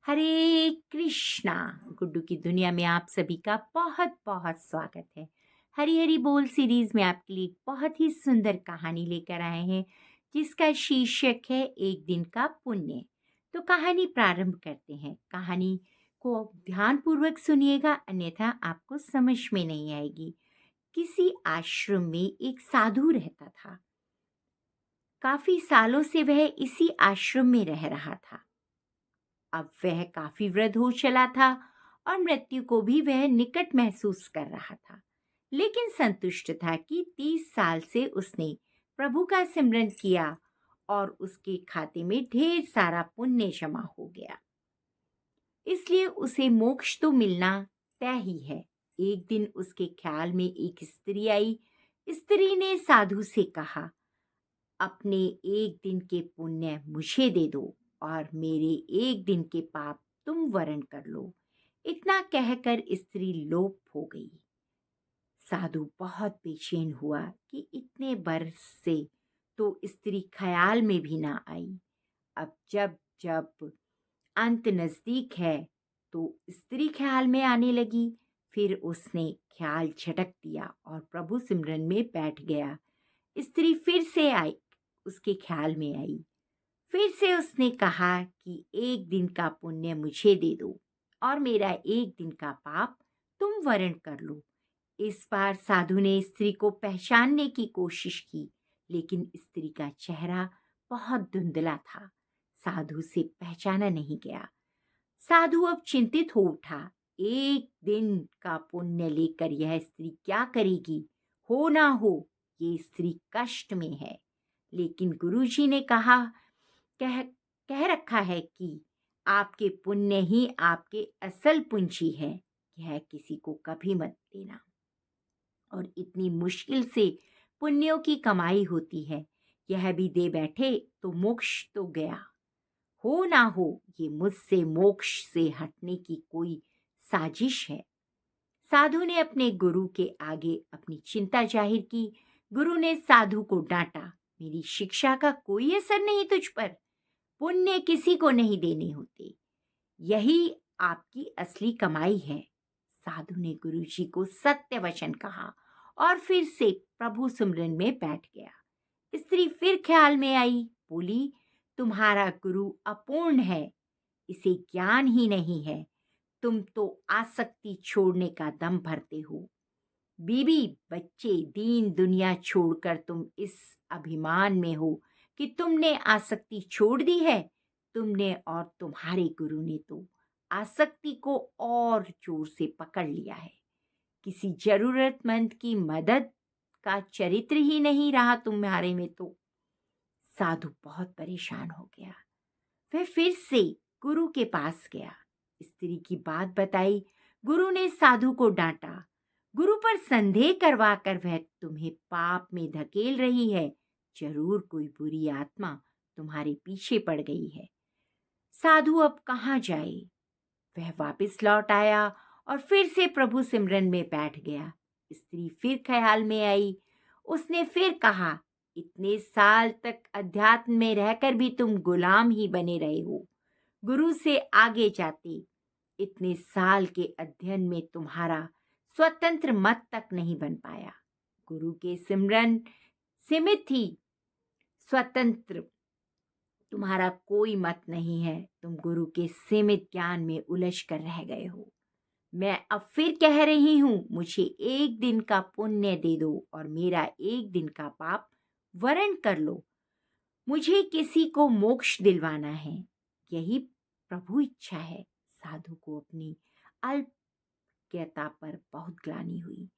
हरे कृष्णा। गुड्डू की दुनिया में आप सभी का बहुत बहुत स्वागत है। हरी हरी बोल सीरीज में आपके लिए एक बहुत ही सुंदर कहानी लेकर आए हैं जिसका शीर्षक है एक दिन का पुण्य। तो कहानी प्रारंभ करते हैं। कहानी को ध्यानपूर्वक सुनिएगा, अन्यथा आपको समझ में नहीं आएगी। किसी आश्रम में एक साधु रहता था। काफी सालों से वह इसी आश्रम में रह रहा था। अब वह काफी वृद्ध हो चला था और मृत्यु को भी वह निकट महसूस कर रहा था, लेकिन संतुष्ट था कि 30 साल से उसने प्रभु का सिमरन किया और उसके खाते में ढेर सारा पुण्य जमा हो गया। इसलिए उसे मोक्ष तो मिलना तय ही है। एक दिन उसके ख्याल में एक स्त्री आई। स्त्री ने साधु से कहा, अपने एक दिन के पुण्य मुझे दे दो और मेरे एक दिन के पाप तुम वरण कर लो। इतना कहकर स्त्री लोप हो गई। साधु बहुत बेचैन हुआ कि इतने बरस से तो स्त्री ख्याल में भी ना आई। अब जब जब अंत नजदीक है तो स्त्री ख्याल में आने लगी। फिर उसने ख्याल झटक दिया और प्रभु सिमरन में बैठ गया। स्त्री फिर से आई, उसके ख्याल में आई। फिर से उसने कहा कि एक दिन का पुण्य मुझे दे दो और मेरा एक दिन का पाप तुम वरण कर लो। इस बार साधु ने स्त्री को पहचानने की कोशिश की, लेकिन स्त्री का चेहरा बहुत धुंधला था। साधु से पहचाना नहीं गया। साधु अब चिंतित हो उठा। एक दिन का पुण्य लेकर यह स्त्री क्या करेगी? हो ना हो, ये स्त्री कष्ट में है। लेकिन गुरुजी ने कह कह रखा है कि आपके पुण्य ही आपके असल पूंजी है। यह किसी को कभी मत देना। और इतनी मुश्किल से पुण्यों की कमाई होती है, यह भी दे बैठे तो मोक्ष तो गया। हो ना हो, ये मुझसे मोक्ष से हटने की कोई साजिश है। साधु ने अपने गुरु के आगे अपनी चिंता जाहिर की। गुरु ने साधु को डांटा, मेरी शिक्षा का कोई असर नहीं तुझ पर। पुण्य किसी को नहीं देने होते, यही आपकी असली कमाई है। साधु ने गुरुजी को सत्य वचन कहा और फिर से प्रभु सिमरन में बैठ गया। स्त्री फिर ख्याल में आई, बोली, तुम्हारा गुरु अपूर्ण है, इसे ज्ञान ही नहीं है। तुम तो आसक्ति छोड़ने का दम भरते हो। बीवी बच्चे दीन दुनिया छोड़कर तुम इस अभिमान में हो कि तुमने आसक्ति छोड़ दी है। तुमने और तुम्हारे गुरु ने तो आसक्ति को और जोर से पकड़ लिया है। किसी जरूरतमंद की मदद का चरित्र ही नहीं रहा तुम्हारे में तो। साधु बहुत परेशान हो गया। वह फिर से गुरु के पास गया। स्त्री की बात बताई। गुरु ने साधु को डांटा। गुरु पर संदेह करवाकर वह तुम्हें पाप में धकेल रही है। जरूर कोई बुरी आत्मा तुम्हारे पीछे पड़ गई है। साधु अब कहाँ जाए? वह वापस लौट आया और फिर से प्रभु सिमरन में बैठ गया। स्त्री फिर ख्याल में आई। उसने फिर कहा, इतने साल तक अध्यात्म में रहकर भी तुम गुलाम ही बने रहे हो। गुरु से आगे जाते इतने साल के अध्ययन में तुम्हारा स्वतंत्र मत तक नहीं बन पाया। गुरु के सिमरन सीमित ही स्वतंत्र तुम्हारा कोई मत नहीं है। तुम गुरु के सीमित ज्ञान में उलझ कर रह गए हो। मैं अब फिर कह रही हूं, मुझे एक दिन का पुण्य दे दो और मेरा एक दिन का पाप वरण कर लो। मुझे किसी को मोक्ष दिलवाना है, यही प्रभु इच्छा है। साधु को अपनी अल्पज्ञता पर बहुत ग्लानि हुई।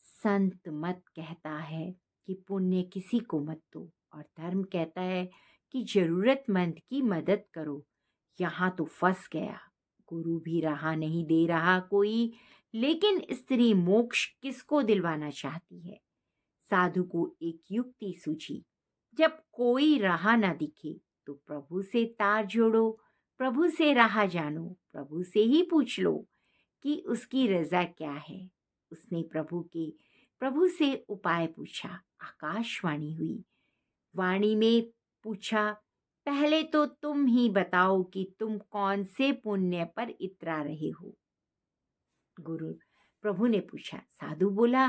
संत मत कहता है कि पुण्य किसी को मत दो और धर्म कहता है कि जरूरतमंद की मदद करो। यहाँ तो फंस गया। गुरु भी राह नहीं दे रहा कोई, लेकिन स्त्री मोक्ष किसको दिलवाना चाहती है? साधु को एक युक्ति सूझी। जब कोई राह ना दिखे तो प्रभु से तार जोड़ो, प्रभु से राह जानो, प्रभु से ही पूछ लो कि उसकी रजा क्या है। उसने प्रभु से उपाय पूछा। आकाशवाणी हुई। वाणी में पूछा, पहले तो तुम ही बताओ कि तुम कौन से पुण्य पर इतरा रहे हो। गुरु प्रभु ने पूछा। साधु बोला,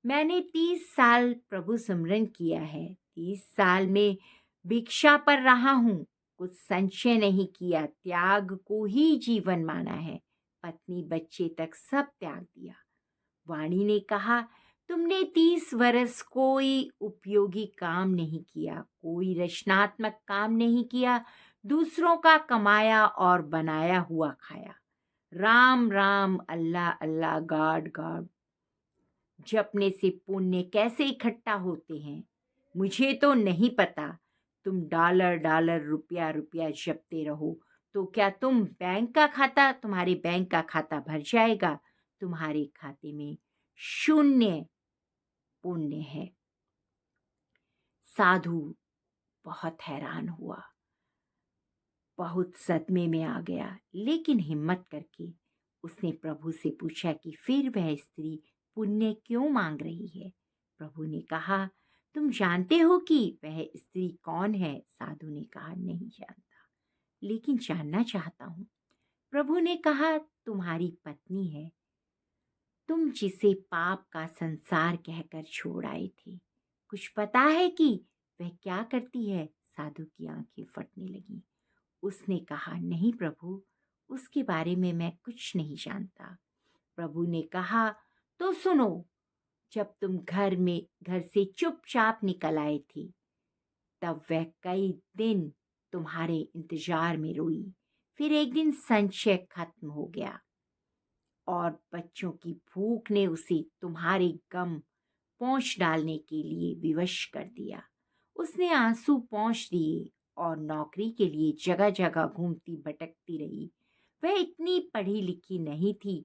मैंने 30 साल प्रभु सिमरन किया है। 30 साल में भिक्षा पर रहा हूँ, कुछ संचय नहीं किया, त्याग को ही जीवन माना है। पत्नी बच्चे तक सब त्याग दिया। वाणी ने कहा, तुमने 30 वर्ष कोई उपयोगी काम नहीं किया, कोई रचनात्मक काम नहीं किया, दूसरों का कमाया और बनाया हुआ खाया। राम राम, अल्लाह अल्लाह, गॉड गॉड जपने से पुण्य कैसे इकट्ठा होते हैं मुझे तो नहीं पता। तुम डॉलर डॉलर, रुपया रुपया जपते रहो तो क्या तुम्हारे बैंक का खाता भर जाएगा? तुम्हारे खाते में शून्य पुण्य है। साधु बहुत हैरान हुआ, बहुत सदमे में आ गया, लेकिन हिम्मत करके उसने प्रभु से पूछा कि फिर वह स्त्री पुण्य क्यों मांग रही है। प्रभु ने कहा, तुम जानते हो कि वह स्त्री कौन है? साधु ने कहा, नहीं जानता, लेकिन जानना चाहता हूँ। प्रभु ने कहा, तुम्हारी पत्नी है, तुम जिसे पाप का संसार कहकर छोड़ आए थे। कुछ पता है कि वह क्या करती है? साधु की आंखें फटने लगीं। उसने कहा, नहीं प्रभु, उसके बारे में मैं कुछ नहीं जानता। प्रभु ने कहा, तो सुनो, जब तुम घर से चुपचाप निकल आए थे, तब वह कई दिन तुम्हारे इंतजार में रोई। फिर एक दिन संचय खत्म हो गया और बच्चों की भूख ने उसे तुम्हारे गम पहुंच डालने के लिए विवश कर दिया। उसने आंसू पहुंच दिए और नौकरी के लिए जगह जगह घूमती भटकती रही। वह इतनी पढ़ी लिखी नहीं थी।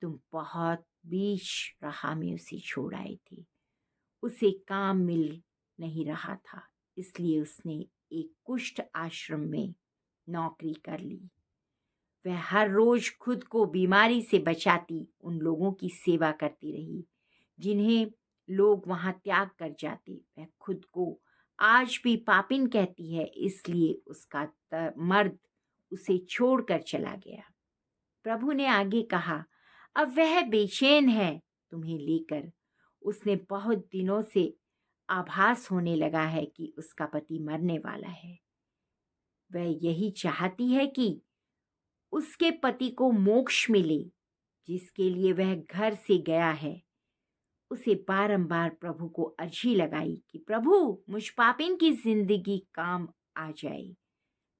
तुम बहुत बीच राह में उसे छोड़ आए थे। उसे काम मिल नहीं रहा था, इसलिए उसने एक कुष्ठ आश्रम में नौकरी कर ली। वह हर रोज खुद को बीमारी से बचाती उन लोगों की सेवा करती रही जिन्हें लोग वहां त्याग कर जाते। वह खुद को आज भी पापिन कहती है, इसलिए उसका मर्द उसे छोड़कर चला गया। प्रभु ने आगे कहा, अब वह बेचैन है तुम्हें लेकर। उसने बहुत दिनों से आभास होने लगा है कि उसका पति मरने वाला है। वह यही चाहती है कि उसके पति को मोक्ष मिले, जिसके लिए वह घर से गया है। उसे बारंबार प्रभु को अर्जी लगाई कि प्रभु, मुझ पापिन की जिंदगी काम आ जाए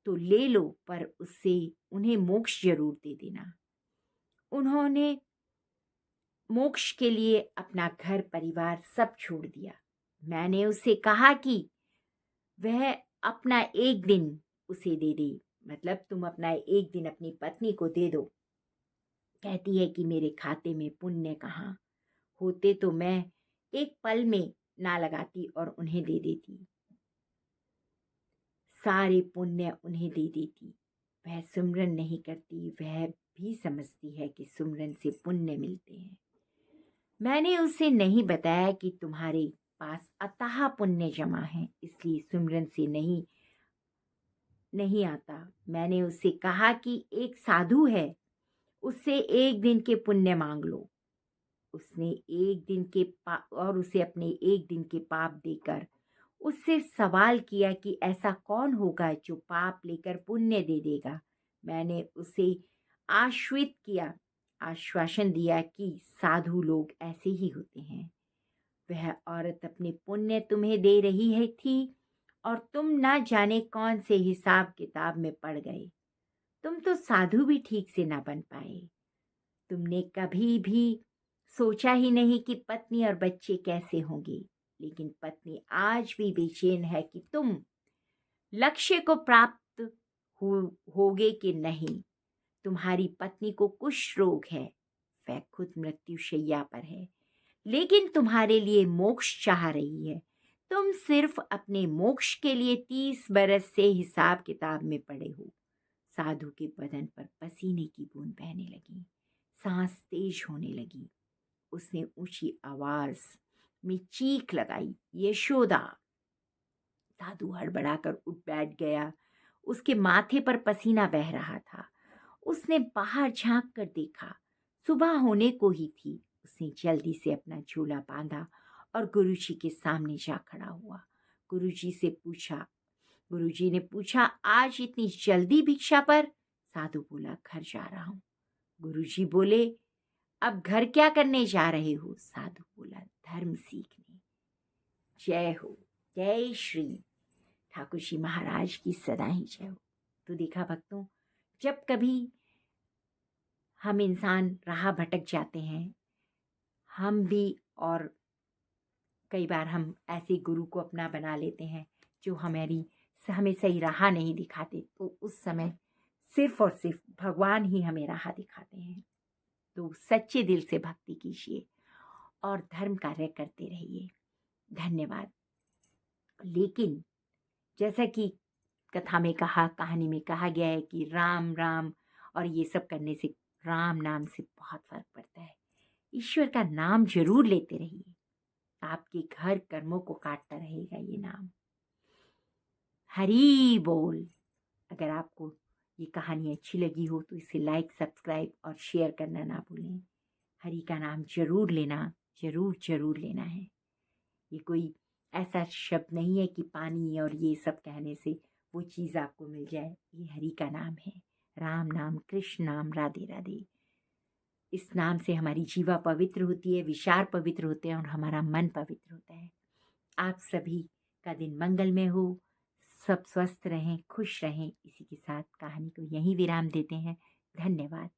तो ले लो, पर उससे उन्हें मोक्ष जरूर दे देना। उन्होंने मोक्ष के लिए अपना घर परिवार सब छोड़ दिया। मैंने उसे कहा कि वह अपना एक दिन उसे दे दे, मतलब तुम अपना एक दिन अपनी पत्नी को दे दो। कहती है कि मेरे खाते में पुण्य कहाँ होते तो मैं एक पल में ना लगाती और उन्हें दे देती, सारे पुण्य उन्हें दे देती। वह सुमरन नहीं करती, वह भी समझती है कि सुमरन से पुण्य मिलते हैं। मैंने उसे नहीं बताया कि तुम्हारे पास अथाह पुण्य जमा है, इसलिए सुमरन से नहीं आता। मैंने उसे कहा कि एक साधु है, उससे एक दिन के पुण्य मांग लो। उसने एक दिन के और उसे अपने एक दिन के पाप देकर उससे सवाल किया कि ऐसा कौन होगा जो पाप लेकर पुण्य दे देगा। मैंने उसे आश्वासन दिया कि साधु लोग ऐसे ही होते हैं। वह औरत अपने पुण्य तुम्हें दे रही है थी और तुम ना जाने कौन से हिसाब किताब में पड़ गए। तुम तो साधु भी ठीक से ना बन पाए। तुमने कभी भी सोचा ही नहीं कि पत्नी और बच्चे कैसे होंगे, लेकिन पत्नी आज भी बेचैन है कि तुम लक्ष्य को प्राप्त होगे कि नहीं। तुम्हारी पत्नी को कुष्ठ रोग है, वह खुद मृत्युशैया पर है, लेकिन तुम्हारे लिए मोक्ष चाह रही है। तुम सिर्फ अपने मोक्ष के लिए 30 बरस से हिसाब किताब में पड़े हो। साधु के बदन पर पसीने की बूंद बहने लगी, सांस तेज होने लगी। उसने ऊंची आवाज में चीख लगाई, यशोदा! साधु हड़बड़ाकर उठ बैठ गया। उसके माथे पर पसीना बह रहा था। उसने बाहर झांक कर देखा, सुबह होने को ही थी। उसने जल्दी से अपना झोला बांधा और गुरुजी के सामने जा खड़ा हुआ। गुरुजी से पूछा गुरुजी ने पूछा, आज इतनी जल्दी भिक्षा पर? साधु बोला, घर जा रहा हूँ। गुरुजी बोले, अब घर क्या करने जा रहे हो? साधु बोला, धर्म सीखने। जय हो, जय श्री ठाकुर जी महाराज की सदा ही जय हो। तो देखा भक्तों, जब कभी हम इंसान राह भटक जाते हैं, हम भी, और कई बार हम ऐसे गुरु को अपना बना लेते हैं जो हमें सही राह नहीं दिखाते, तो उस समय सिर्फ और सिर्फ भगवान ही हमें राह दिखाते हैं। तो सच्चे दिल से भक्ति कीजिए और धर्म कार्य करते रहिए। धन्यवाद। लेकिन जैसा कि कथा में कहानी में कहा गया है कि राम राम और ये सब करने से, राम नाम से बहुत फर्क पड़ता है। ईश्वर का नाम जरूर लेते रहिए, आपके घर कर्मों को काटता रहेगा ये नाम। हरि बोल। अगर आपको ये कहानी अच्छी लगी हो तो इसे लाइक, सब्सक्राइब और शेयर करना ना भूलें। हरि का नाम जरूर लेना, जरूर जरूर लेना है। ये कोई ऐसा शब्द नहीं है कि पानी और ये सब कहने से वो चीज़ आपको मिल जाए। ये हरि का नाम है, राम नाम, कृष्ण नाम, राधे राधे। इस नाम से हमारी जीवा पवित्र होती है, विचार पवित्र होते हैं और हमारा मन पवित्र होता है। आप सभी का दिन मंगलमय हो, सब स्वस्थ रहें, खुश रहें। इसी के साथ कहानी को यहीं विराम देते हैं। धन्यवाद।